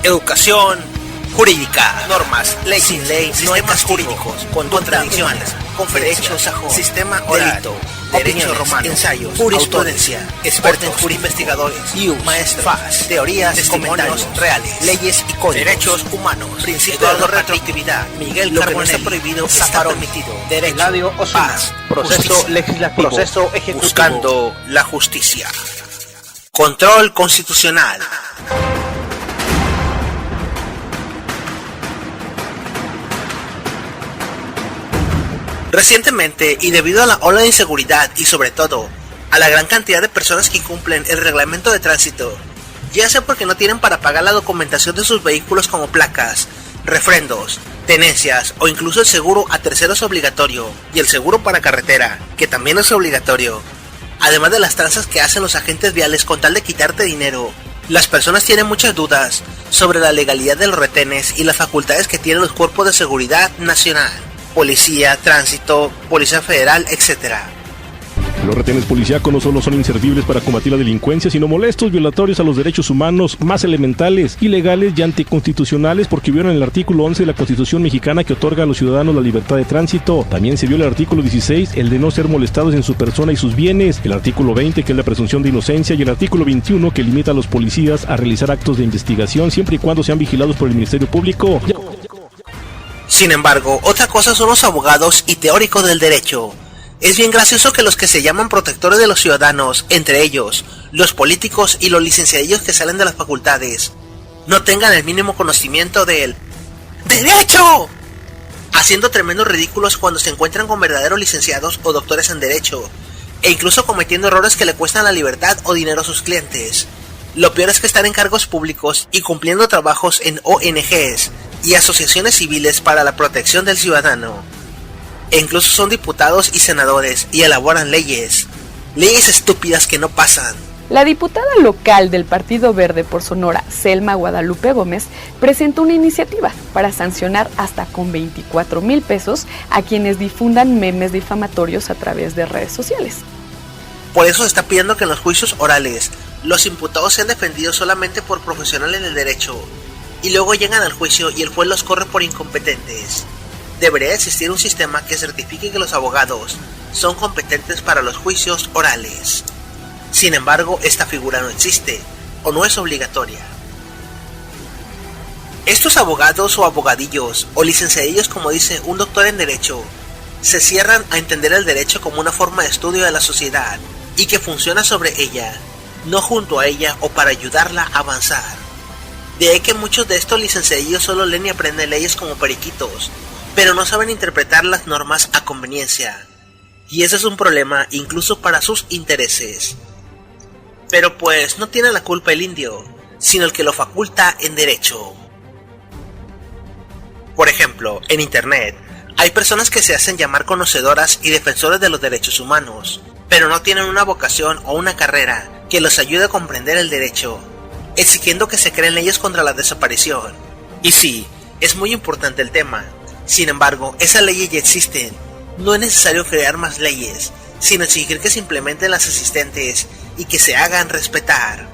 Educación jurídica, normas, leyes, sin ley, sistemas jurídicos, contradicciones, derechos sajones, sistema oral, delito, derecho romano, ensayos, jurisprudencia, expertos en jurídica, investigadores, maestros, FAS, teorías, testimonios reales, leyes y códigos, derechos humanos, principio de retroactividad, Miguel Carbonell, lo que no está prohibido está permitido, derecho, paz, proceso legislativo, proceso ejecutivo, buscando la justicia. Control constitucional. Recientemente, y debido a la ola de inseguridad y sobre todo a la gran cantidad de personas que incumplen el reglamento de tránsito, ya sea porque no tienen para pagar la documentación de sus vehículos como placas, refrendos, tenencias o incluso el seguro a terceros obligatorio y el seguro para carretera, que también es obligatorio, además de las tranzas que hacen los agentes viales con tal de quitarte dinero, las personas tienen muchas dudas sobre la legalidad de los retenes y las facultades que tienen los cuerpos de seguridad nacional. Policía, tránsito, policía federal, etc. Los retenes policíacos no solo son inservibles para combatir la delincuencia, sino molestos, violatorios a los derechos humanos más elementales, ilegales y anticonstitucionales porque violan el artículo 11 de la Constitución mexicana que otorga a los ciudadanos la libertad de tránsito. También se viola el artículo 16, el de no ser molestados en su persona y sus bienes, el artículo 20 que es la presunción de inocencia y el artículo 21 que limita a los policías a realizar actos de investigación siempre y cuando sean vigilados por el Ministerio Público. Sin embargo, otra cosa son los abogados y teóricos del derecho. Es bien gracioso que los que se llaman protectores de los ciudadanos, entre ellos, los políticos y los licenciadillos que salen de las facultades, no tengan el mínimo conocimiento del ¡derecho!, haciendo tremendos ridículos cuando se encuentran con verdaderos licenciados o doctores en derecho, e incluso cometiendo errores que le cuestan la libertad o dinero a sus clientes. Lo peor es que están en cargos públicos y cumpliendo trabajos en ONGs y asociaciones civiles para la protección del ciudadano. E incluso son diputados y senadores y elaboran leyes estúpidas que no pasan. La diputada local del Partido Verde por Sonora, Selma Guadalupe Gómez, presentó una iniciativa para sancionar hasta con 24,000 pesos a quienes difundan memes difamatorios a través de redes sociales. Por eso se está pidiendo que en los juicios orales los imputados sean defendidos solamente por profesionales del derecho y luego llegan al juicio y el juez los corre por incompetentes. Debería existir un sistema que certifique que los abogados son competentes para los juicios orales. Sin embargo, esta figura no existe o no es obligatoria. Estos abogados o abogadillos o licenciadillos, como dice un doctor en derecho, se cierran a entender el derecho como una forma de estudio de la sociedad y que funciona sobre ella, no junto a ella o para ayudarla a avanzar. De ahí que muchos de estos licenciadillos solo leen y aprenden leyes como periquitos, pero no saben interpretar las normas a conveniencia. Y ese es un problema incluso para sus intereses. Pero pues no tiene la culpa el indio, sino el que lo faculta en derecho. Por ejemplo, en internet, hay personas que se hacen llamar conocedoras y defensores de los derechos humanos, pero no tienen una vocación o una carrera que los ayude a comprender el derecho, exigiendo que se creen leyes contra la desaparición. Y sí, es muy importante el tema. Sin embargo, esas leyes ya existen. No es necesario crear más leyes, sino exigir que se implementen las existentes y que se hagan respetar.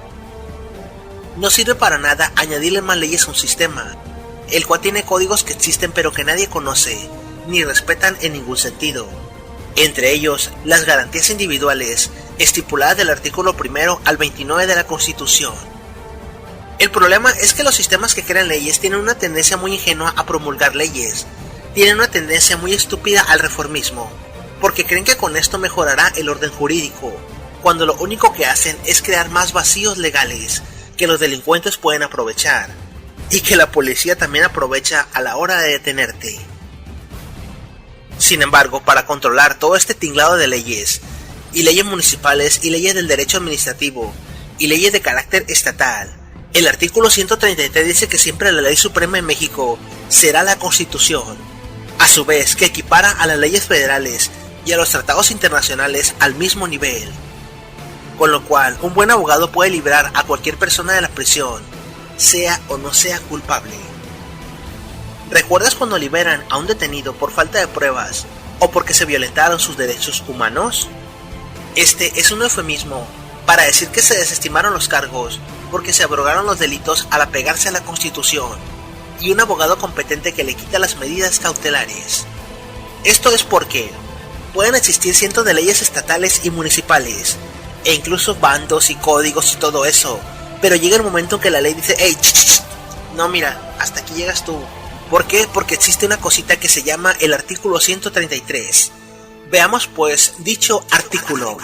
No sirve para nada añadirle más leyes a un sistema, el cual tiene códigos que existen pero que nadie conoce, ni respetan en ningún sentido. Entre ellos, las garantías individuales, estipuladas del artículo 1 al 29 de la Constitución. El problema es que los sistemas que crean leyes tienen una tendencia muy ingenua a promulgar leyes, tienen una tendencia muy estúpida al reformismo, porque creen que con esto mejorará el orden jurídico, cuando lo único que hacen es crear más vacíos legales que los delincuentes pueden aprovechar, y que la policía también aprovecha a la hora de detenerte. Sin embargo, para controlar todo este tinglado de leyes, y leyes municipales y leyes del derecho administrativo, y leyes de carácter estatal, el artículo 133 dice que siempre la ley suprema en México será la Constitución, a su vez que equipara a las leyes federales y a los tratados internacionales al mismo nivel, con lo cual un buen abogado puede librar a cualquier persona de la prisión, sea o no sea culpable. ¿Recuerdas cuando liberan a un detenido por falta de pruebas o porque se violentaron sus derechos humanos? Este es un eufemismo para decir que se desestimaron los cargos porque se abrogaron los delitos al apegarse a la Constitución, y un abogado competente que le quita las medidas cautelares. Esto es porque pueden existir cientos de leyes estatales y municipales, e incluso bandos y códigos y todo eso, pero llega el momento en que la ley dice: hey, no, mira, hasta aquí llegas tú. ¿Por qué? Porque existe una cosita que se llama el artículo 133. Veamos pues dicho artículo.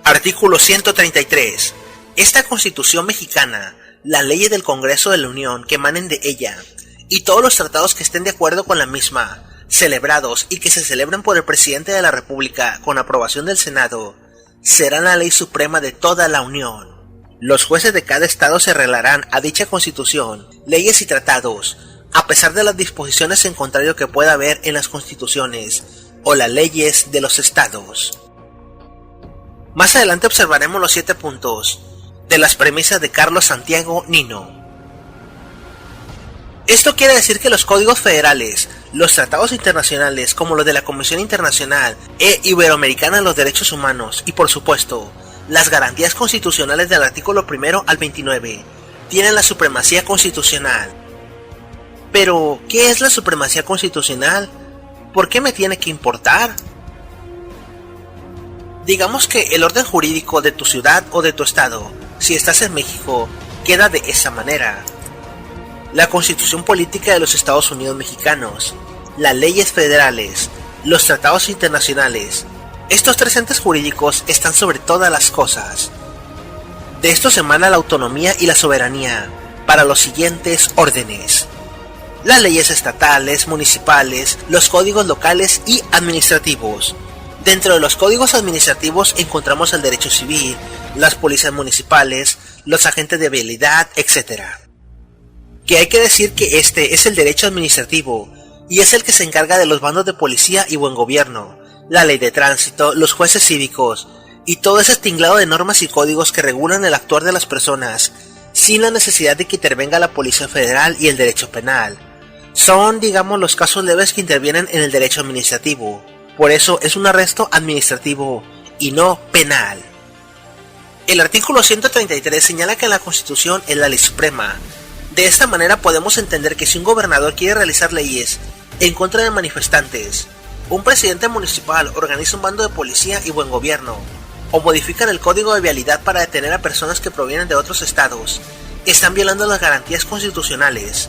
Artículo 133. Esta Constitución mexicana, las leyes del Congreso de la Unión que emanen de ella, y todos los tratados que estén de acuerdo con la misma, celebrados y que se celebren por el Presidente de la República con aprobación del Senado, serán la ley suprema de toda la Unión. Los jueces de cada estado se arreglarán a dicha Constitución, leyes y tratados, a pesar de las disposiciones en contrario que pueda haber en las constituciones o las leyes de los estados. Más adelante observaremos los 7 puntos de las premisas de Carlos Santiago Nino. Esto quiere decir que los códigos federales, los tratados internacionales como los de la Comisión Internacional e Iberoamericana de los Derechos Humanos y por supuesto las garantías constitucionales del artículo 1 al 29 tienen la supremacía constitucional. Pero, ¿qué es la supremacía constitucional? ¿Por qué me tiene que importar? Digamos que el orden jurídico de tu ciudad o de tu estado, si estás en México, queda de esa manera. La Constitución Política de los Estados Unidos Mexicanos, las leyes federales, los tratados internacionales, estos 3 entes jurídicos están sobre todas las cosas. De estos emana la autonomía y la soberanía para los siguientes órdenes: las leyes estatales, municipales, los códigos locales y administrativos. Dentro de los códigos administrativos encontramos el derecho civil, las policías municipales, los agentes de vialidad, etc. Que hay que decir que este es el derecho administrativo y es el que se encarga de los bandos de policía y buen gobierno, la ley de tránsito, los jueces cívicos y todo ese tinglado de normas y códigos que regulan el actuar de las personas sin la necesidad de que intervenga la Policía Federal y el derecho penal. Son, digamos, los casos leves que intervienen en el derecho administrativo. Por eso es un arresto administrativo y no penal. El artículo 133 señala que la Constitución es la ley suprema. De esta manera podemos entender que si un gobernador quiere realizar leyes en contra de manifestantes, un presidente municipal organiza un bando de policía y buen gobierno, o modifican el código de vialidad para detener a personas que provienen de otros estados, están violando las garantías constitucionales.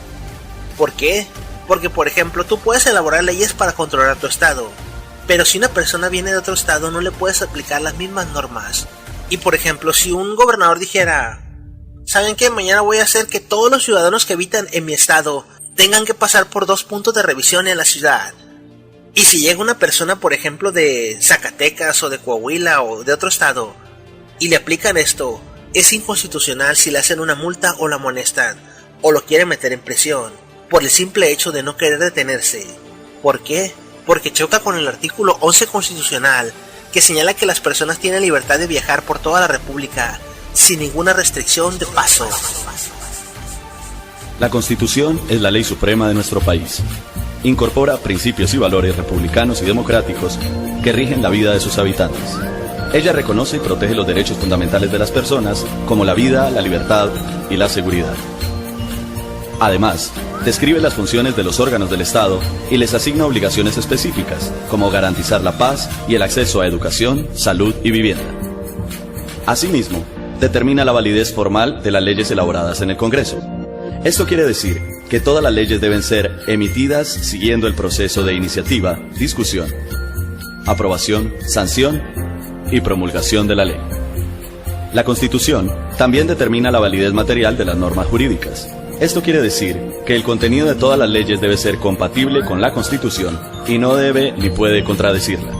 ¿Por qué? Porque, por ejemplo, tú puedes elaborar leyes para controlar tu estado, pero si una persona viene de otro estado no le puedes aplicar las mismas normas. Y por ejemplo, si un gobernador dijera: ¿saben qué? Mañana voy a hacer que todos los ciudadanos que habitan en mi estado tengan que pasar por 2 puntos de revisión en la ciudad. Y si llega una persona, por ejemplo, de Zacatecas o de Coahuila o de otro estado, y le aplican esto, es inconstitucional si le hacen una multa o la amonestan, o lo quieren meter en prisión, por el simple hecho de no querer detenerse. ¿Por qué? Porque choca con el artículo 11 constitucional, que señala que las personas tienen libertad de viajar por toda la República, sin ninguna restricción de paso. La Constitución es la ley suprema de nuestro país. Incorpora principios y valores republicanos y democráticos que rigen la vida de sus habitantes. Ella reconoce y protege los derechos fundamentales de las personas, como la vida, la libertad y la seguridad. Además, describe las funciones de los órganos del Estado y les asigna obligaciones específicas, como garantizar la paz y el acceso a educación, salud y vivienda. Asimismo, determina la validez formal de las leyes elaboradas en el Congreso. Esto quiere decir que todas las leyes deben ser emitidas siguiendo el proceso de iniciativa, discusión, aprobación, sanción y promulgación de la ley. La Constitución también determina la validez material de las normas jurídicas. Esto quiere decir que el contenido de todas las leyes debe ser compatible con la Constitución y no debe ni puede contradecirla.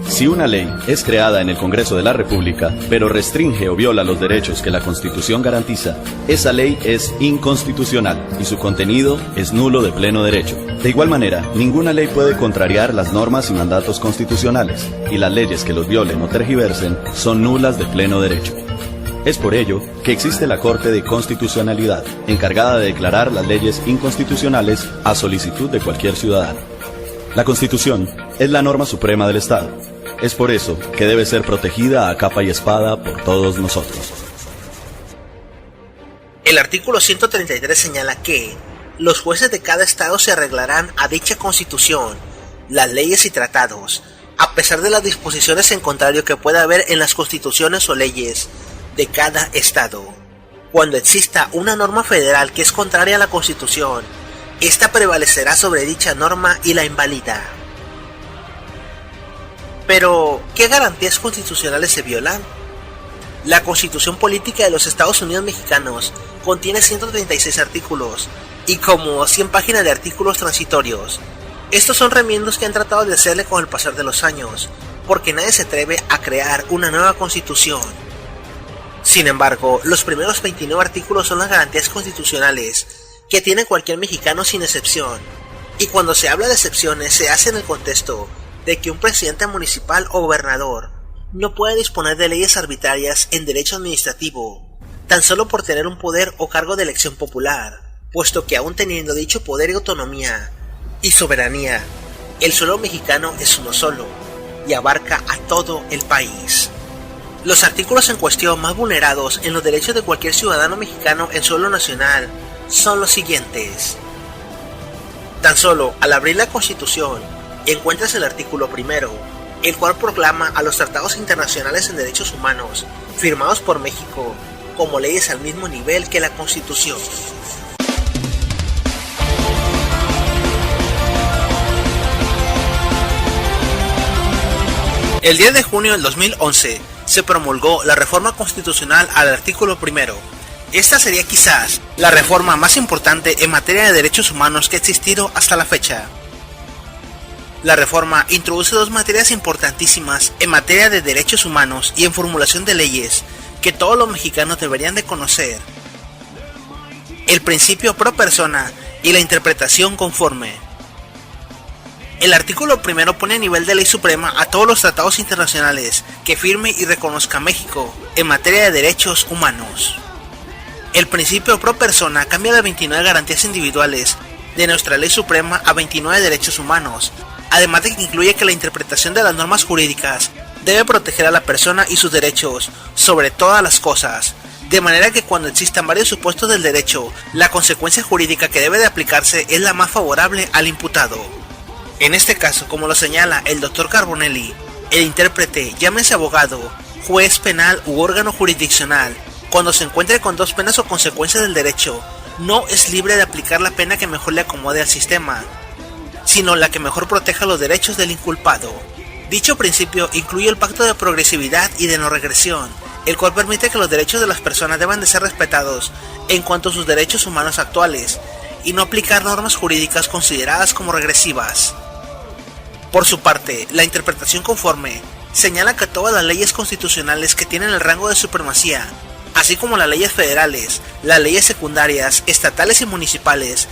Si una ley es creada en el Congreso de la República, pero restringe o viola los derechos que la Constitución garantiza, esa ley es inconstitucional y su contenido es nulo de pleno derecho. De igual manera, ninguna ley puede contrariar las normas y mandatos constitucionales, y las leyes que los violen o tergiversen son nulas de pleno derecho. Es por ello que existe la Corte de Constitucionalidad, encargada de declarar las leyes inconstitucionales a solicitud de cualquier ciudadano. La Constitución es la norma suprema del Estado. Es por eso que debe ser protegida a capa y espada por todos nosotros. El artículo 133 señala que los jueces de cada estado se arreglarán a dicha constitución, las leyes y tratados, a pesar de las disposiciones en contrario que pueda haber en las constituciones o leyes de cada estado. Cuando exista una norma federal que es contraria a la constitución, esta prevalecerá sobre dicha norma y la invalida. Pero, ¿qué garantías constitucionales se violan? La Constitución Política de los Estados Unidos Mexicanos contiene 136 artículos y como 100 páginas de artículos transitorios. Estos son remiendos que han tratado de hacerle con el pasar de los años, porque nadie se atreve a crear una nueva constitución. Sin embargo, los primeros 29 artículos son las garantías constitucionales que tiene cualquier mexicano sin excepción, y cuando se habla de excepciones se hace en el contexto de que un presidente municipal o gobernador no puede disponer de leyes arbitrarias en derecho administrativo, tan solo por tener un poder o cargo de elección popular, puesto que aún teniendo dicho poder y autonomía y soberanía, el suelo mexicano es uno solo y abarca a todo el país. Los artículos en cuestión más vulnerados en los derechos de cualquier ciudadano mexicano en suelo nacional son los siguientes. Tan solo al abrir la Constitución encuentras el artículo primero, el cual proclama a los tratados internacionales en derechos humanos firmados por México como leyes al mismo nivel que la Constitución. El 10 de junio del 2011 se promulgó la reforma constitucional al artículo primero. Esta sería quizás la reforma más importante en materia de derechos humanos que ha existido hasta la fecha. La reforma introduce dos materias importantísimas en materia de derechos humanos y en formulación de leyes que todos los mexicanos deberían de conocer: el principio pro persona y la interpretación conforme. El artículo primero pone a nivel de ley suprema a todos los tratados internacionales que firme y reconozca México en materia de derechos humanos. El principio pro persona cambia las 29 garantías individuales de nuestra ley suprema a 29 derechos humanos, además de que incluye que la interpretación de las normas jurídicas debe proteger a la persona y sus derechos sobre todas las cosas, de manera que cuando existan varios supuestos del derecho, la consecuencia jurídica que debe de aplicarse es la más favorable al imputado. En este caso, como lo señala el Dr. Carbonelli, el intérprete, llámese abogado, juez penal u órgano jurisdiccional, cuando se encuentre con dos penas o consecuencias del derecho, no es libre de aplicar la pena que mejor le acomode al sistema, sino la que mejor proteja los derechos del inculpado. Dicho principio incluye el pacto de progresividad y de no regresión, el cual permite que los derechos de las personas deban de ser respetados en cuanto a sus derechos humanos actuales, y no aplicar normas jurídicas consideradas como regresivas. Por su parte, la interpretación conforme señala que todas las leyes constitucionales que tienen el rango de supremacía, así como las leyes federales, las leyes secundarias, estatales y municipales,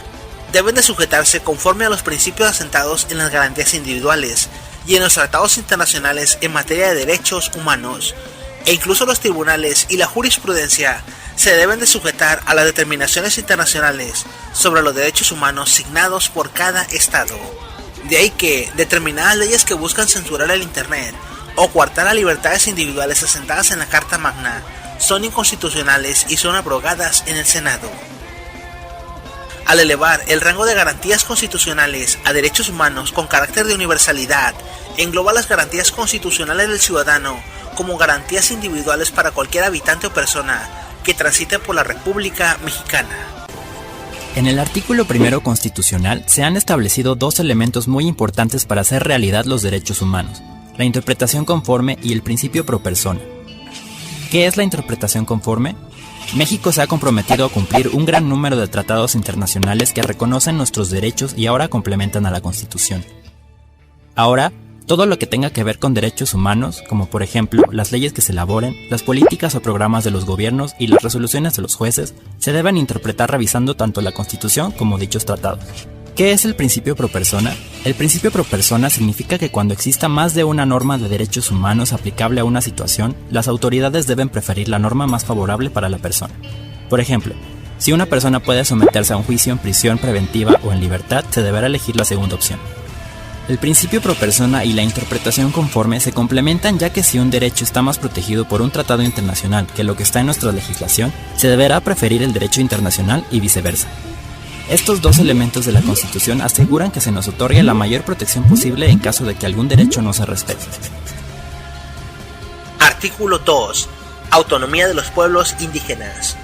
deben de sujetarse conforme a los principios asentados en las garantías individuales y en los tratados internacionales en materia de derechos humanos, e incluso los tribunales y la jurisprudencia se deben de sujetar a las determinaciones internacionales sobre los derechos humanos signados por cada estado. De ahí que determinadas leyes que buscan censurar el Internet o coartar las libertades individuales asentadas en la Carta Magna son inconstitucionales y son abrogadas en el Senado. Al elevar el rango de garantías constitucionales a derechos humanos con carácter de universalidad, engloba las garantías constitucionales del ciudadano como garantías individuales para cualquier habitante o persona que transite por la República Mexicana. En el artículo primero constitucional se han establecido dos elementos muy importantes para hacer realidad los derechos humanos: la interpretación conforme y el principio pro persona. ¿Qué es la interpretación conforme? México se ha comprometido a cumplir un gran número de tratados internacionales que reconocen nuestros derechos y ahora complementan a la Constitución. Ahora, todo lo que tenga que ver con derechos humanos, como por ejemplo las leyes que se elaboren, las políticas o programas de los gobiernos y las resoluciones de los jueces, se deben interpretar revisando tanto la Constitución como dichos tratados. ¿Qué es el principio pro persona? El principio pro persona significa que cuando exista más de una norma de derechos humanos aplicable a una situación, las autoridades deben preferir la norma más favorable para la persona. Por ejemplo, si una persona puede someterse a un juicio en prisión preventiva o en libertad, se deberá elegir la segunda opción. El principio pro persona y la interpretación conforme se complementan, ya que si un derecho está más protegido por un tratado internacional que lo que está en nuestra legislación, se deberá preferir el derecho internacional y viceversa. Estos dos elementos de la Constitución aseguran que se nos otorgue la mayor protección posible en caso de que algún derecho no se respete. Artículo 2. Autonomía de los pueblos indígenas.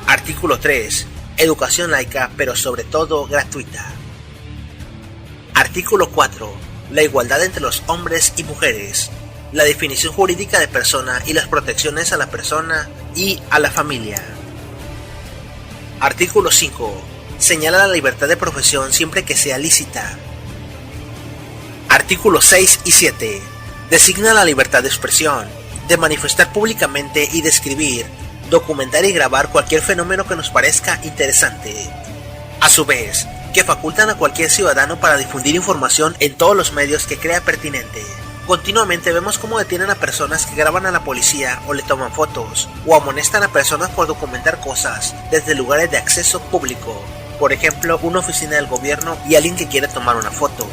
Artículo 3. Educación laica, pero sobre todo gratuita. Artículo 4. La igualdad entre los hombres y mujeres. La definición jurídica de persona y las protecciones a la persona y a la familia. Artículo 5. Señala la libertad de profesión siempre que sea lícita. Artículos 6 y 7. Designa la libertad de expresión, de manifestar públicamente y de escribir, documentar y grabar cualquier fenómeno que nos parezca interesante. A su vez, que facultan a cualquier ciudadano para difundir información en todos los medios que crea pertinente. Continuamente vemos cómo detienen a personas que graban a la policía o le toman fotos, o amonestan a personas por documentar cosas desde lugares de acceso público, por ejemplo, una oficina del gobierno y alguien que quiere tomar una foto.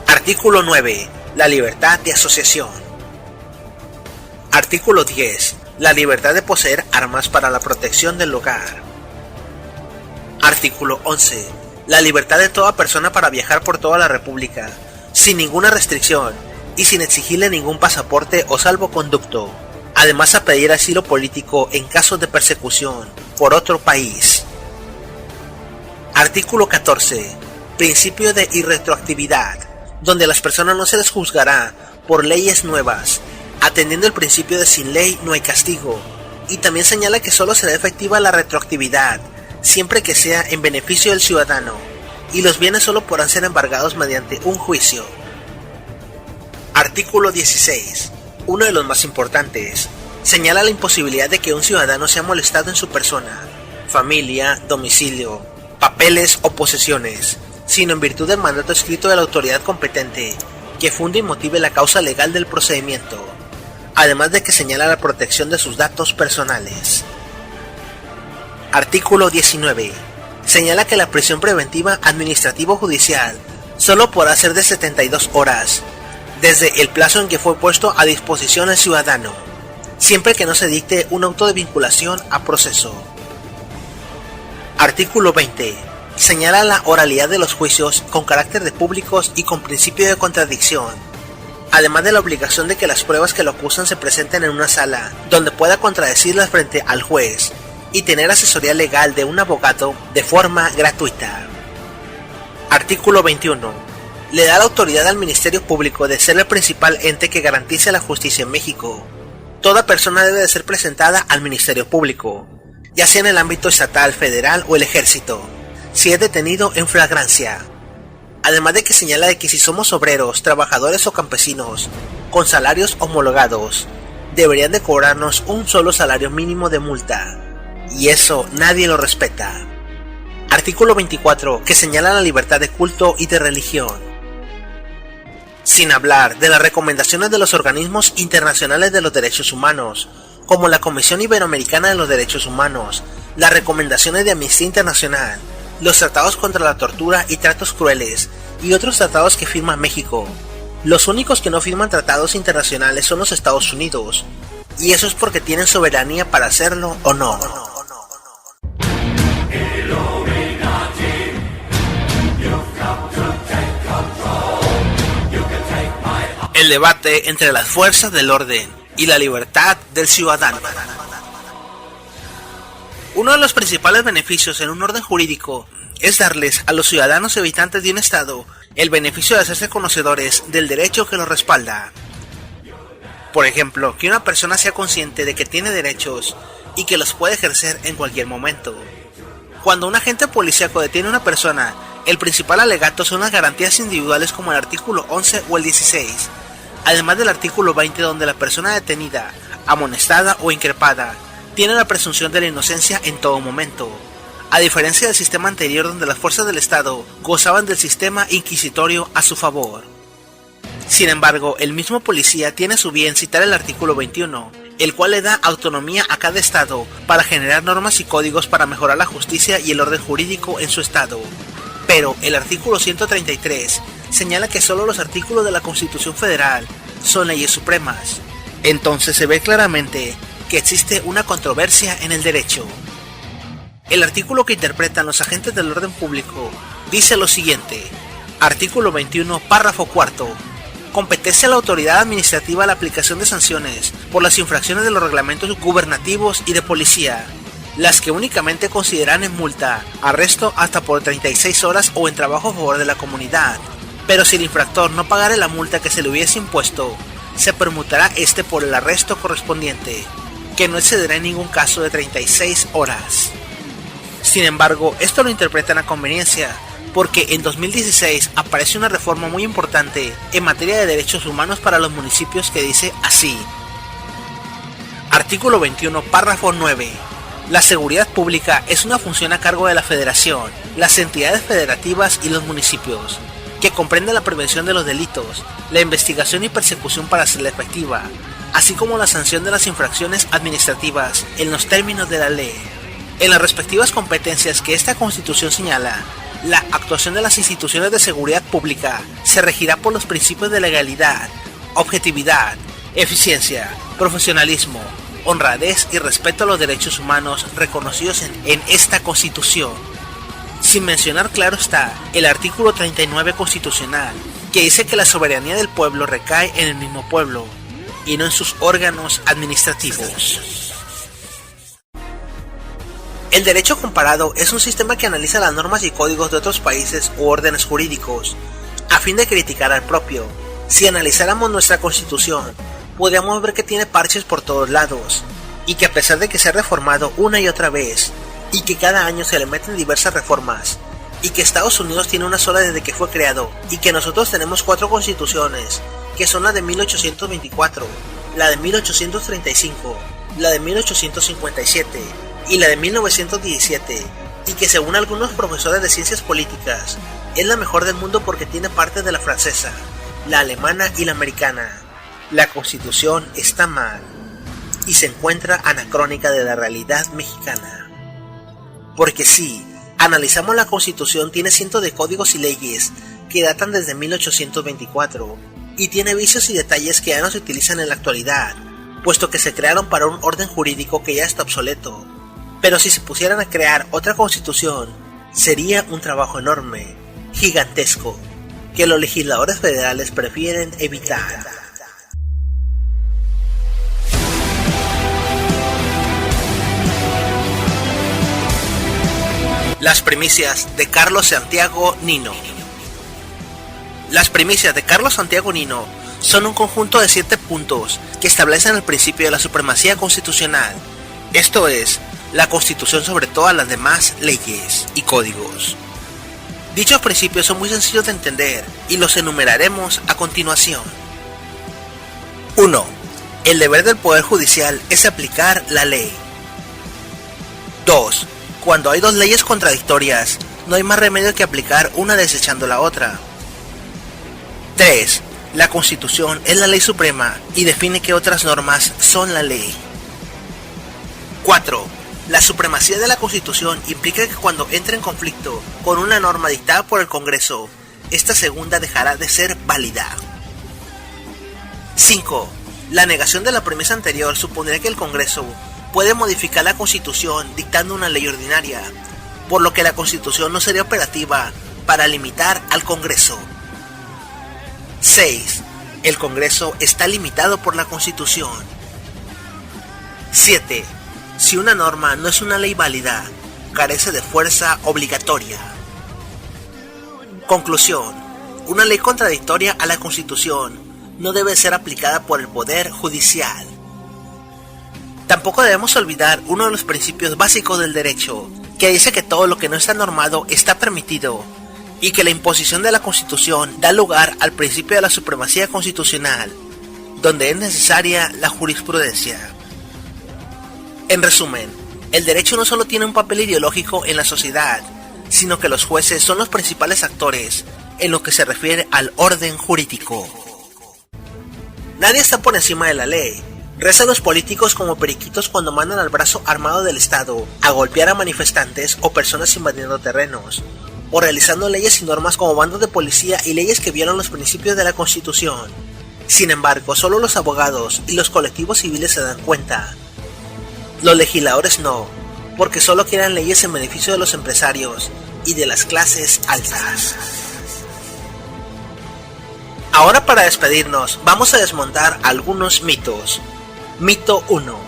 Artículo 9. La libertad de asociación. Artículo 10. La libertad de poseer armas para la protección del hogar. Artículo 11. La libertad de toda persona para viajar por toda la República, sin ninguna restricción y sin exigirle ningún pasaporte o salvoconducto, además a pedir asilo político en caso de persecución por otro país. Artículo 14. Principio de irretroactividad, donde a las personas no se les juzgará por leyes nuevas, atendiendo el principio de sin ley no hay castigo, y también señala que solo será efectiva la retroactividad siempre que sea en beneficio del ciudadano, y los bienes solo podrán ser embargados mediante un juicio. Artículo 16. Uno de los más importantes, señala la imposibilidad de que un ciudadano sea molestado en su persona, familia, domicilio, papeles o posesiones, sino en virtud del mandato escrito de la autoridad competente, que funde y motive la causa legal del procedimiento, además de que señala la protección de sus datos personales. Artículo 19. Señala que la prisión preventiva administrativo-judicial solo podrá ser de 72 horas, desde el plazo en que fue puesto a disposición del ciudadano, siempre que no se dicte un auto de vinculación a proceso. Artículo 20. Señala la oralidad de los juicios con carácter de públicos y con principio de contradicción, además de la obligación de que las pruebas que lo acusan se presenten en una sala donde pueda contradecirlas frente al juez y tener asesoría legal de un abogado de forma gratuita. Artículo 21. Le da la autoridad al Ministerio Público de ser el principal ente que garantice la justicia en México. Toda persona debe de ser presentada al Ministerio Público, ya sea en el ámbito estatal, federal o el ejército, si es detenido en flagrancia. Además de que señala de que si somos obreros, trabajadores o campesinos, con salarios homologados, deberían de cobrarnos un solo salario mínimo de multa. Y eso nadie lo respeta. Artículo 24, que señala la libertad de culto y de religión. Sin hablar de las recomendaciones de los organismos internacionales de los derechos humanos, como la Comisión Iberoamericana de los Derechos Humanos, las recomendaciones de Amnistía Internacional, los tratados contra la tortura y tratos crueles, y otros tratados que firma México. Los únicos que no firman tratados internacionales son los Estados Unidos, y eso es porque tienen soberanía para hacerlo o no. El debate entre las fuerzas del orden y la libertad del ciudadano. Uno de los principales beneficios en un orden jurídico es darles a los ciudadanos y habitantes de un estado el beneficio de hacerse conocedores del derecho que los respalda. Por ejemplo, que una persona sea consciente de que tiene derechos y que los puede ejercer en cualquier momento. Cuando un agente policíaco detiene a una persona, el principal alegato son las garantías individuales como el artículo 11 o el 16, además del artículo 20 donde la persona detenida, amonestada o increpada, tiene la presunción de la inocencia en todo momento, a diferencia del sistema anterior donde las fuerzas del Estado gozaban del sistema inquisitorio a su favor. Sin embargo, el mismo policía tiene a su bien citar el artículo 21, el cual le da autonomía a cada estado para generar normas y códigos para mejorar la justicia y el orden jurídico en su estado, pero el artículo 133 señala que solo los artículos de la Constitución Federal son leyes supremas. Entonces se ve claramente que existe una controversia en el derecho. El artículo que interpretan los agentes del orden público dice lo siguiente: artículo 21, párrafo cuarto. Competece a la autoridad administrativa la aplicación de sanciones por las infracciones de los reglamentos gubernativos y de policía, las que únicamente consideran en multa, arresto hasta por 36 horas o en trabajo a favor de la comunidad. Pero si el infractor no pagare la multa que se le hubiese impuesto, se permutará este por el arresto correspondiente, que no excederá en ningún caso de 36 horas. Sin embargo, esto lo interpretan a conveniencia, porque en 2016 aparece una reforma muy importante en materia de derechos humanos para los municipios que dice así. Artículo 21, párrafo 9. La seguridad pública es una función a cargo de la Federación, las entidades federativas y los municipios, que comprende la prevención de los delitos, la investigación y persecución para hacerla efectiva, así como la sanción de las infracciones administrativas en los términos de la ley. En las respectivas competencias que esta Constitución señala, la actuación de las instituciones de seguridad pública se regirá por los principios de legalidad, objetividad, eficiencia, profesionalismo, honradez y respeto a los derechos humanos reconocidos en esta Constitución. Sin mencionar, claro está, el artículo 39 constitucional, que dice que la soberanía del pueblo recae en el mismo pueblo, y no en sus órganos administrativos. El derecho comparado es un sistema que analiza las normas y códigos de otros países u órdenes jurídicos, a fin de criticar al propio. Si analizáramos nuestra Constitución, podríamos ver que tiene parches por todos lados, y que a pesar de que se ha reformado una y otra vez, y que cada año se le meten diversas reformas, y que Estados Unidos tiene una sola desde que fue creado, y que nosotros tenemos 4 constituciones, que son la de 1824, la de 1835, la de 1857, y la de 1917, y que según algunos profesores de ciencias políticas, es la mejor del mundo porque tiene parte de la francesa, la alemana y la americana. La Constitución está mal, y se encuentra anacrónica de la realidad mexicana. Porque si analizamos la Constitución, tiene cientos de códigos y leyes que datan desde 1824, y tiene vicios y detalles que ya no se utilizan en la actualidad, puesto que se crearon para un orden jurídico que ya está obsoleto. Pero si se pusieran a crear otra Constitución, sería un trabajo enorme, gigantesco, que los legisladores federales prefieren evitar. Las primicias de Carlos Santiago Nino. Las primicias de Carlos Santiago Nino son un conjunto de 7 puntos que establecen el principio de la supremacía constitucional, esto es, la Constitución sobre todas las demás leyes y códigos. Dichos principios son muy sencillos de entender y los enumeraremos a continuación. 1. El deber del Poder Judicial es aplicar la ley. 2. Cuando hay 2 leyes contradictorias, no hay más remedio que aplicar una desechando la otra. 3. La Constitución es la ley suprema y define que otras normas son la ley. 4. La supremacía de la Constitución implica que cuando entre en conflicto con una norma dictada por el Congreso, esta segunda dejará de ser válida. 5. La negación de la premisa anterior supondría que el Congreso puede modificar la Constitución dictando una ley ordinaria, por lo que la Constitución no sería operativa para limitar al Congreso. 6. El Congreso está limitado por la Constitución. 7. Si una norma no es una ley válida, carece de fuerza obligatoria. Conclusión. Una ley contradictoria a la Constitución no debe ser aplicada por el Poder Judicial. Tampoco debemos olvidar uno de los principios básicos del derecho, que dice que todo lo que no está normado está permitido, y que la imposición de la Constitución da lugar al principio de la supremacía constitucional, donde es necesaria la jurisprudencia. En resumen, el derecho no solo tiene un papel ideológico en la sociedad, sino que los jueces son los principales actores en lo que se refiere al orden jurídico. Nadie está por encima de la ley. Rezan los políticos como periquitos cuando mandan al brazo armado del Estado a golpear a manifestantes o personas invadiendo terrenos, o realizando leyes y normas como bandos de policía y leyes que violan los principios de la Constitución. Sin embargo, solo los abogados y los colectivos civiles se dan cuenta. Los legisladores no, porque solo quieren leyes en beneficio de los empresarios y de las clases altas. Ahora, para despedirnos, vamos a desmontar algunos mitos. Mito 1.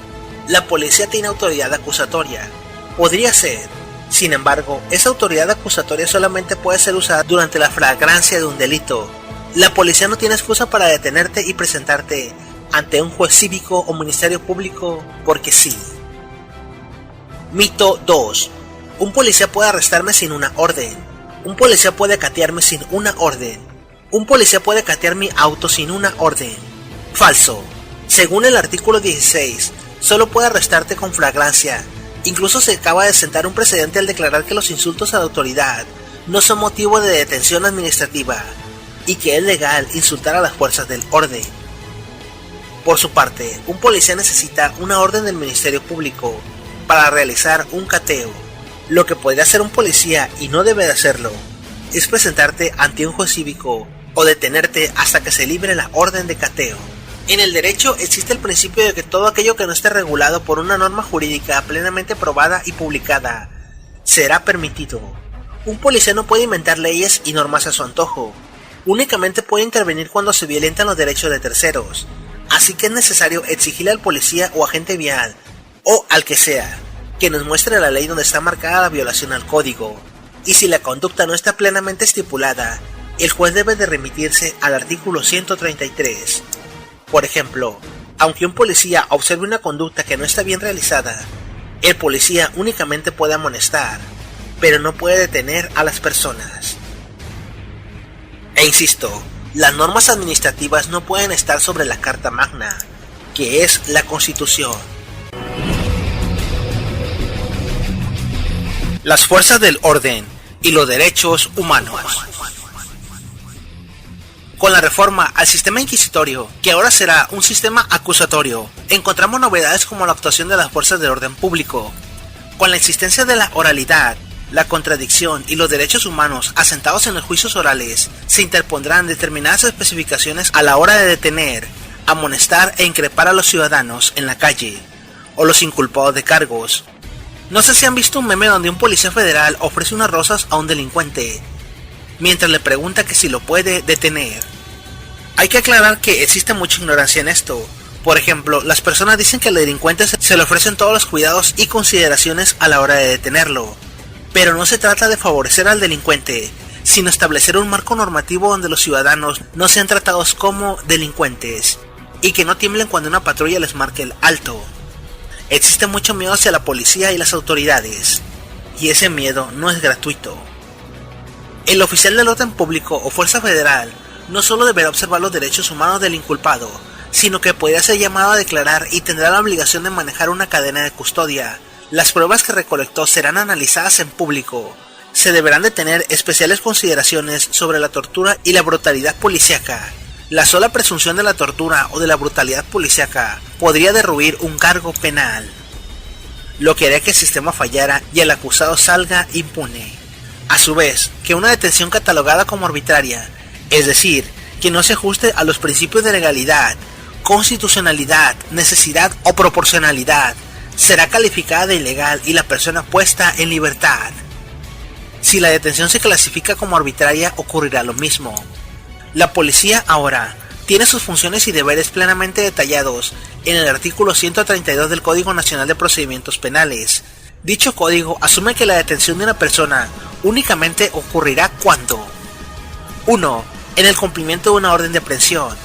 La policía tiene autoridad acusatoria. Podría ser. Sin embargo, esa autoridad acusatoria solamente puede ser usada durante la flagrancia de un delito. La policía no tiene excusa para detenerte y presentarte ante un juez cívico o ministerio público porque sí. Mito 2. Un policía puede arrestarme sin una orden. Un policía puede catearme sin una orden. Un policía puede catear mi auto sin una orden. Falso. Según el artículo 16, solo puede arrestarte con flagrancia. Incluso se acaba de sentar un precedente al declarar que los insultos a la autoridad no son motivo de detención administrativa y que es legal insultar a las fuerzas del orden. Por su parte, un policía necesita una orden del Ministerio Público para realizar un cateo. Lo que podría hacer un policía, y no debe de hacerlo, es presentarte ante un juez cívico o detenerte hasta que se libre la orden de cateo. En el derecho existe el principio de que todo aquello que no esté regulado por una norma jurídica plenamente probada y publicada será permitido. Un policía no puede inventar leyes y normas a su antojo. Únicamente puede intervenir cuando se violentan los derechos de terceros. Así que es necesario exigirle al policía o agente vial, o al que sea, que nos muestre la ley donde está marcada la violación al código. Y si la conducta no está plenamente estipulada, el juez debe de remitirse al artículo 133. Por ejemplo, aunque un policía observe una conducta que no está bien realizada, el policía únicamente puede amonestar, pero no puede detener a las personas. E insisto, las normas administrativas no pueden estar sobre la Carta Magna, que es la Constitución. Las fuerzas del orden y los derechos humanos. Con la reforma al sistema inquisitorio, que ahora será un sistema acusatorio, encontramos novedades como la actuación de las fuerzas del orden público. Con la existencia de la oralidad, la contradicción y los derechos humanos asentados en los juicios orales, se interpondrán determinadas especificaciones a la hora de detener, amonestar e increpar a los ciudadanos en la calle, o los inculpados de cargos. No sé si han visto un meme donde un policía federal ofrece unas rosas a un delincuente, mientras le pregunta que si lo puede detener. Hay que aclarar que existe mucha ignorancia en esto. Por ejemplo, las personas dicen que al delincuente se le ofrecen todos los cuidados y consideraciones a la hora de detenerlo. Pero no se trata de favorecer al delincuente, sino establecer un marco normativo donde los ciudadanos no sean tratados como delincuentes, y que no tiemblen cuando una patrulla les marque el alto. Existe mucho miedo hacia la policía y las autoridades, y ese miedo no es gratuito. El oficial del orden público o fuerza federal no solo deberá observar los derechos humanos del inculpado, sino que podrá ser llamado a declarar y tendrá la obligación de manejar una cadena de custodia. Las pruebas que recolectó serán analizadas en público. Se deberán de tener especiales consideraciones sobre la tortura y la brutalidad policíaca. La sola presunción de la tortura o de la brutalidad policíaca podría derruir un cargo penal, lo que haría que el sistema fallara y el acusado salga impune. A su vez, que una detención catalogada como arbitraria, es decir, que no se ajuste a los principios de legalidad, constitucionalidad, necesidad o proporcionalidad, será calificada de ilegal y la persona puesta en libertad. Si la detención se clasifica como arbitraria, ocurrirá lo mismo. La policía ahora tiene sus funciones y deberes plenamente detallados en el artículo 132 del Código Nacional de Procedimientos Penales. Dicho código asume que la detención de una persona únicamente ocurrirá cuando: 1. En el cumplimiento de una orden de aprehensión.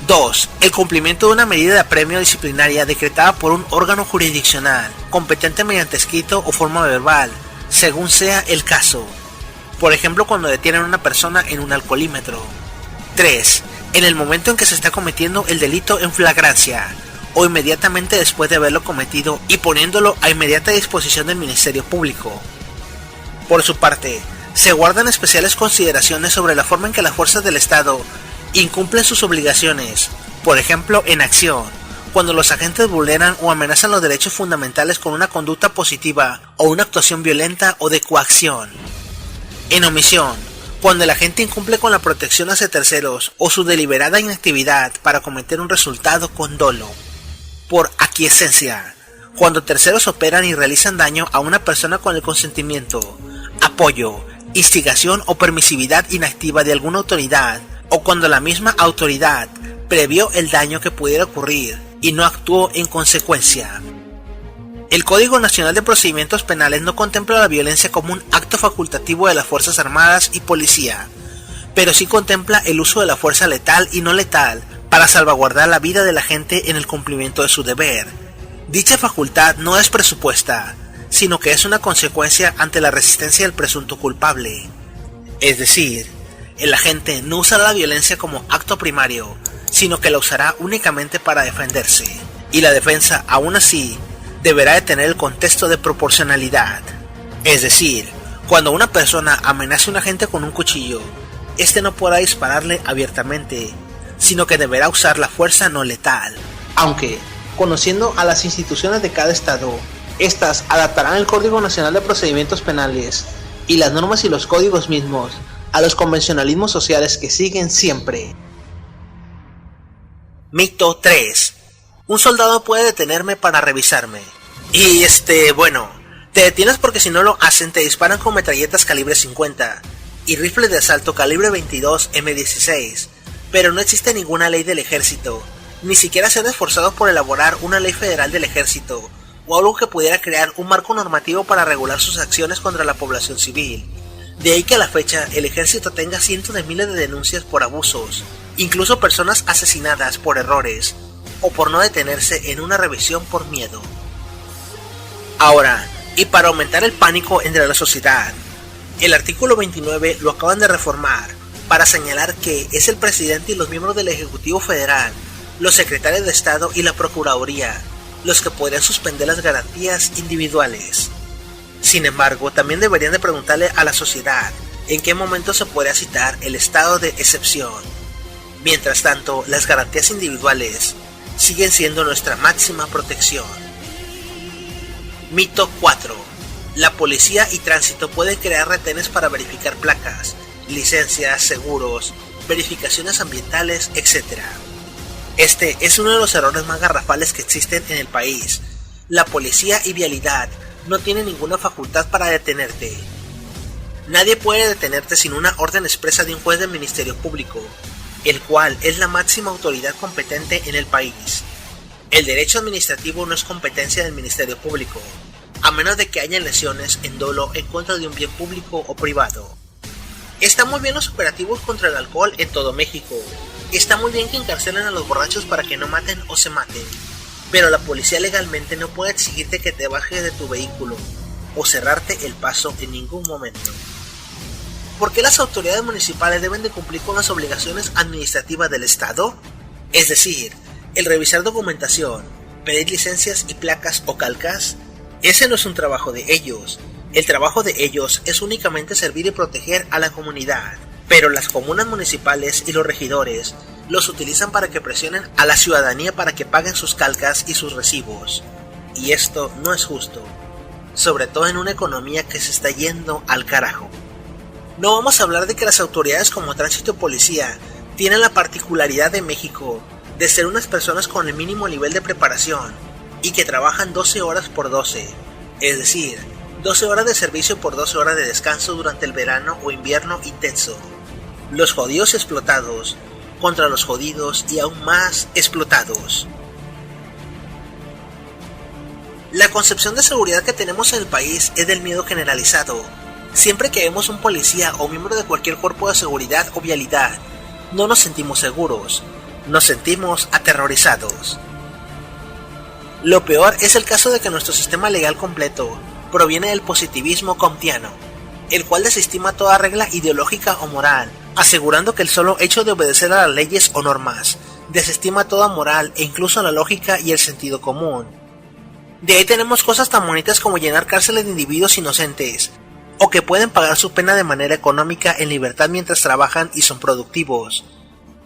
2. El cumplimiento de una medida de apremio disciplinaria decretada por un órgano jurisdiccional, competente mediante escrito o forma verbal, según sea el caso. Por ejemplo, cuando detienen a una persona en un alcoholímetro. 3. En el momento en que se está cometiendo el delito en flagrancia, o inmediatamente después de haberlo cometido y poniéndolo a inmediata disposición del Ministerio Público. Por su parte, se guardan especiales consideraciones sobre la forma en que las fuerzas del Estado incumplen sus obligaciones, por ejemplo en acción, cuando los agentes vulneran o amenazan los derechos fundamentales con una conducta positiva o una actuación violenta o de coacción. En omisión, cuando el agente incumple con la protección hacia terceros o su deliberada inactividad para cometer un resultado con dolo. Por aquiescencia, cuando terceros operan y realizan daño a una persona con el consentimiento, apoyo, instigación o permisividad inactiva de alguna autoridad, o cuando la misma autoridad previó el daño que pudiera ocurrir y no actuó en consecuencia. El Código Nacional de Procedimientos Penales no contempla la violencia como un acto facultativo de las Fuerzas Armadas y Policía, pero sí contempla el uso de la fuerza letal y no letal para salvaguardar la vida de la gente en el cumplimiento de su deber. Dicha facultad no es presupuesta, sino que es una consecuencia ante la resistencia del presunto culpable. Es decir, el agente no usará la violencia como acto primario, sino que la usará únicamente para defenderse, y la defensa, aún así, deberá de tener el contexto de proporcionalidad. Es decir, cuando una persona amenace a un agente con un cuchillo, este no podrá dispararle abiertamente, sino que deberá usar la fuerza no letal. Aunque, conociendo a las instituciones de cada estado, estas adaptarán el Código Nacional de Procedimientos Penales y las normas y los códigos mismos a los convencionalismos sociales que siguen siempre. Mito 3. Un soldado puede detenerme para revisarme. Y bueno, te detienes porque si no lo hacen te disparan con metralletas calibre 50 y rifles de asalto calibre 22 M16, pero no existe ninguna ley del ejército, ni siquiera se han esforzado por elaborar una ley federal del ejército, o algo que pudiera crear un marco normativo para regular sus acciones contra la población civil. De ahí que a la fecha el ejército tenga cientos de miles de denuncias por abusos, incluso personas asesinadas por errores, o por no detenerse en una revisión por miedo. Ahora, y para aumentar el pánico entre la sociedad, el artículo 29 lo acaban de reformar para señalar que es el presidente y los miembros del Ejecutivo Federal, los secretarios de Estado y la Procuraduría los que podrían suspender las garantías individuales. Sin embargo, también deberían de preguntarle a la sociedad en qué momento se podría citar el estado de excepción. Mientras tanto, las garantías individuales siguen siendo nuestra máxima protección. Mito 4. La policía y tránsito pueden crear retenes para verificar placas, licencias, seguros, verificaciones ambientales, etc. Este es uno de los errores más garrafales que existen en el país. La policía y vialidad no tienen ninguna facultad para detenerte. Nadie puede detenerte sin una orden expresa de un juez del Ministerio Público, el cual es la máxima autoridad competente en el país. El derecho administrativo no es competencia del Ministerio Público, a menos de que haya lesiones en dolo en contra de un bien público o privado. Están muy bien los operativos contra el alcohol en todo México. Está muy bien que encarcelen a los borrachos para que no maten o se maten, pero la policía legalmente no puede exigirte que te bajes de tu vehículo o cerrarte el paso en ningún momento. ¿Por qué las autoridades municipales deben de cumplir con las obligaciones administrativas del Estado? Es decir, el revisar documentación, pedir licencias y placas o calcas. Ese no es un trabajo de ellos. El trabajo de ellos es únicamente servir y proteger a la comunidad, pero las comunas municipales y los regidores los utilizan para que presionen a la ciudadanía para que paguen sus calcas y sus recibos. Y esto no es justo, sobre todo en una economía que se está yendo al carajo. No vamos a hablar de que las autoridades como tránsito y policía tienen la particularidad de México de ser unas personas con el mínimo nivel de preparación y que trabajan 12 horas por 12, es decir, 12 horas de servicio por 12 horas de descanso durante el verano o invierno intenso. Los jodidos explotados contra los jodidos y aún más explotados. La concepción de seguridad que tenemos en el país es del miedo generalizado. Siempre que vemos un policía o miembro de cualquier cuerpo de seguridad o vialidad, no nos sentimos seguros, nos sentimos aterrorizados. Lo peor es el caso de que nuestro sistema legal completo proviene del positivismo kantiano, el cual desestima toda regla ideológica o moral, asegurando que el solo hecho de obedecer a las leyes o normas desestima toda moral e incluso la lógica y el sentido común. De ahí tenemos cosas tan bonitas como llenar cárceles de individuos inocentes, o que pueden pagar su pena de manera económica en libertad mientras trabajan y son productivos.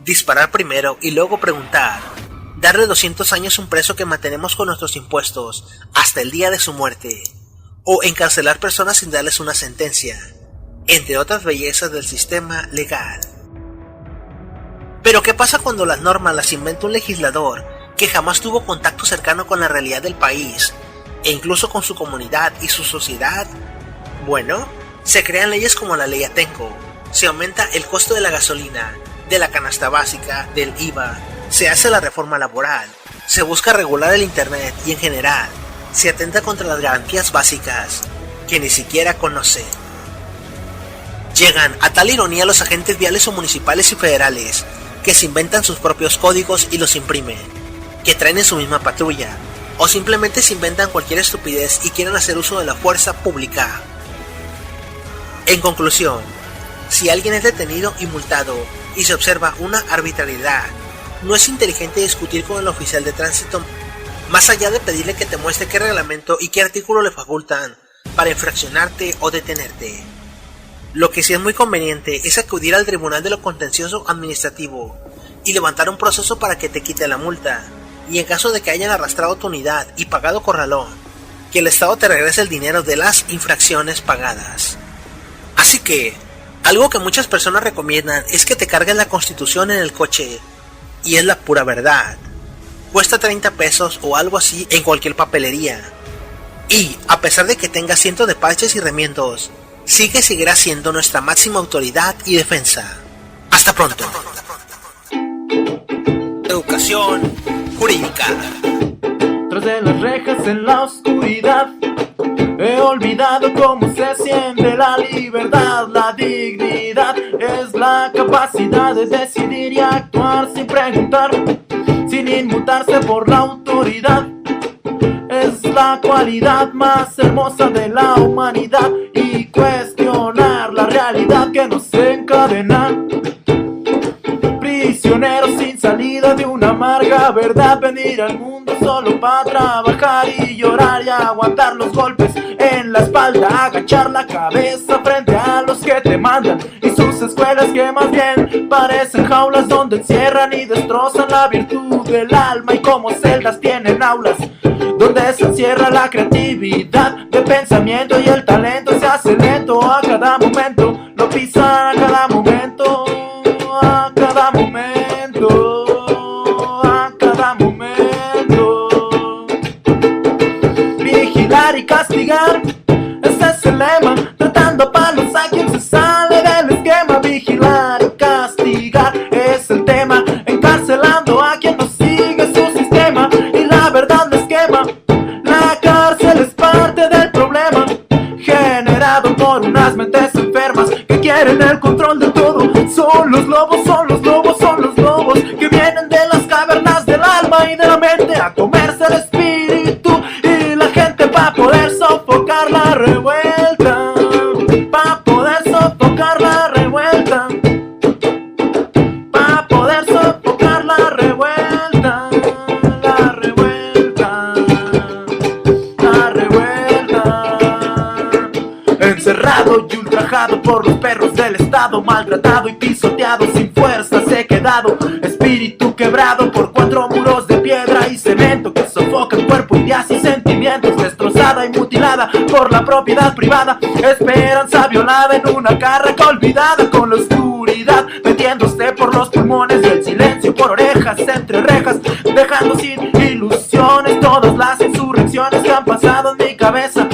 Disparar primero y luego preguntar. Darle 200 años a un preso que mantenemos con nuestros impuestos hasta el día de su muerte. O encarcelar personas sin darles una sentencia. entre otras bellezas del sistema legal. Pero ¿qué pasa cuando las normas las inventa un legislador que jamás tuvo contacto cercano con la realidad del país, e incluso con su comunidad y su sociedad? Bueno, se crean leyes como la ley Atenco, se aumenta el costo de la gasolina, de la canasta básica, del IVA, se hace la reforma laboral, se busca regular el internet y en general, se atenta contra las garantías básicas que ni siquiera conocen. Llegan a tal ironía los agentes viales o municipales y federales, que se inventan sus propios códigos y los imprimen, que traen en su misma patrulla, o simplemente se inventan cualquier estupidez y quieren hacer uso de la fuerza pública. En conclusión, si alguien es detenido y multado y se observa una arbitrariedad, no es inteligente discutir con el oficial de tránsito más allá de pedirle que te muestre qué reglamento y qué artículo le facultan para infraccionarte o detenerte. Lo que sí es muy conveniente es acudir al Tribunal de lo Contencioso Administrativo y levantar un proceso para que te quite la multa, y en caso de que hayan arrastrado tu unidad y pagado corralón, que el Estado te regrese el dinero de las infracciones pagadas. Así que, algo que muchas personas recomiendan es que te carguen la Constitución en el coche, y es la pura verdad. Cuesta 30 pesos o algo así en cualquier papelería. Y, a pesar de que tenga cientos de parches y remiendos, seguirá siendo nuestra máxima autoridad y defensa. Hasta pronto. Educación jurídica. Tras de las rejas en la oscuridad, he olvidado cómo se siente la libertad. La dignidad es la capacidad de decidir y actuar sin preguntar, sin inmutarse por la autoridad. Es la cualidad más hermosa de la humanidad, y cuestionar la realidad que nos encadena. Prisioneros sin salida de una amarga verdad, venir al mundo solo para trabajar y llorar y aguantar los golpes en la espalda, agachar la cabeza frente a los que te mandan, y sus escuelas que más bien parecen jaulas donde encierran y destrozan la virtud del alma, y como celdas tienen aulas donde se encierra la creatividad de pensamiento, y el talento se hace lento a cada momento, lo pisan a cada momento, a cada momento, a cada momento. Vigilar y castigar, ese es el lema, tratando a palos a quien se sale del esquema. Vigilar y castigar es el tema, encarcelando a quien no sigue su sistema, y la verdad no esquema. La cárcel es parte del problema, generado por unas mentes enfermas que quieren el control de todo. Son los lobos, son los lobos, son los lobos que vienen de las cavernas del alma y de la mente a comerse el espíritu, y la gente va a poder sofocar la revuelta, para poder sofocar la revuelta, para poder sofocar la revuelta, la revuelta, la revuelta. Encerrado y ultrajado por los perros del Estado, maltratado y pisoteado, sin fuerzas he quedado, espíritu quebrado por 4 muros de piedra y cemento que sofocan cuerpo, ideas y sentimientos, destrozada y mutilada por la propiedad privada, esperanza violada en una carraca olvidada, con la oscuridad metiéndose por los pulmones y el silencio por orejas entre rejas, dejando sin ilusiones todas las insurrecciones que han pasado en mi cabeza.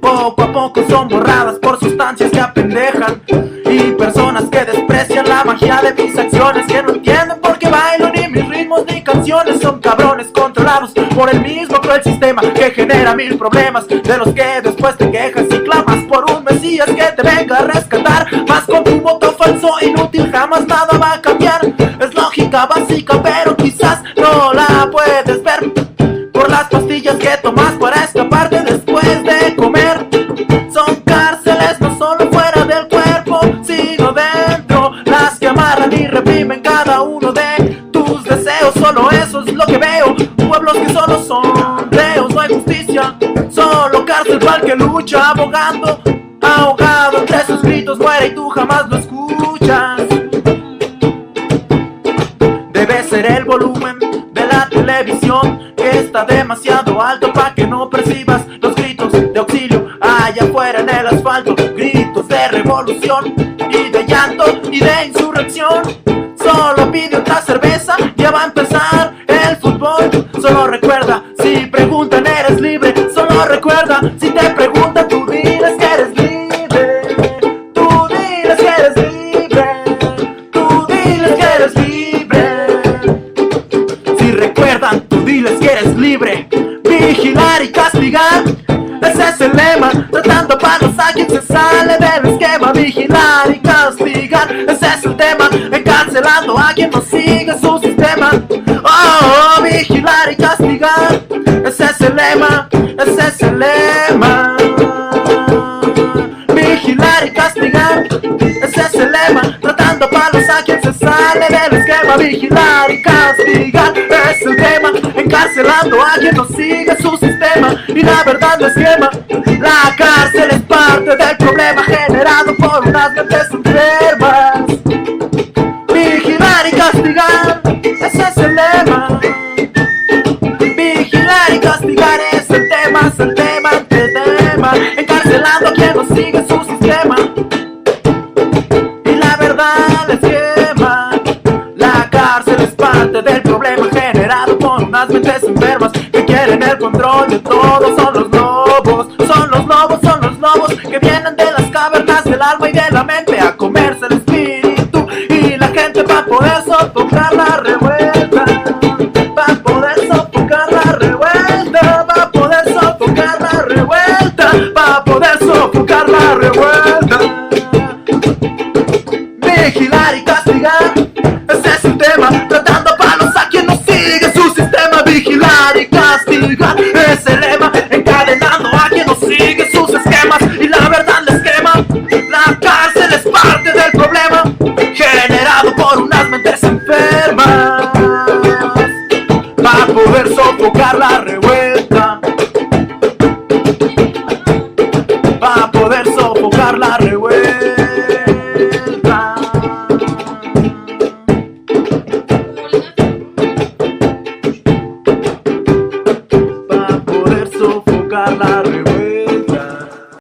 Poco a poco son borradas por sustancias que apendejan, y personas que desprecian la magia de mis acciones, que no entienden por qué bailo ni mis ritmos ni canciones. Son cabrones controlados por el mismo cruel sistema que genera 1000 problemas, de los que después te quejas y clamas por un mesías que te venga a rescatar. Mas con tu voto falso inútil jamás nada va a cambiar. Es lógica básica pero quizás no la puedes ver por las pastillas que tomas para escaparte después de comer. Son cárceles no solo fuera del cuerpo, sino dentro, las que amarran y reprimen cada uno de tus deseos. Solo eso es lo que veo, pueblos que solo son reos, no hay justicia, solo cárcel para el que lucha, abogando, ahogado entre sus gritos muere y tú jamás lo escuchas. Debe ser el volumen de la televisión que está demasiado alto para que no percibas los gritos de auxilio allá afuera en el asfalto, gritos de revuelta revolución y de llanto y de insurrección. Solo pide otra cerveza, ya va a empezar el fútbol. Solo recuerda, si preguntan eres libre. Solo recuerda, si te preguntan tú diles que eres libre. Tú diles que eres libre. Tú diles que eres libre. Si recuerdan, tú diles que eres libre. Vigilar y castigar, ese es el lema. Tratando palos a quien se sale del esquema. Vigilar y castigar, ese es el tema. Encarcelando a quien no sigue su sistema. Oh, vigilar y castigar, ese es el lema. Ese es el lema. Vigilar y castigar, ese es el lema. Tratando palos a quien se sale del esquema. Vigilar y castigar, es el tema. Encarcelando a quien no sigue su sistema. Y la verdad no es quema. La cárcel es parte del problema generado por unas mentes enfermas. Vigilar y castigar, ese es el lema. Vigilar y castigar es el tema, es el tema, el tema. Encarcelando a quien no sigue su sistema. Y la verdad es quema. La cárcel es parte del problema generado por unas mentes enfermas que quieren el control de todo. Son los lobos, son los lobos, son los lobos que vienen de las cavernas del alma y de la mente a comerse el espíritu. Y la gente va a poder sofocar la revuelta. Va a poder sofocar la revuelta. Va a poder sofocar la revuelta. Va a poder sofocar la revuelta. Vigilar y castigar, ese es el tema. Tratando palos a quien no sigue su sistema. Vigilar y castigar, es el lema. Encadenando a quien no sigue sus esquemas. Y la verdad les quema. La cárcel es parte del problema generado por unas mentes enfermas. Para poder sofocar la revuelta. Para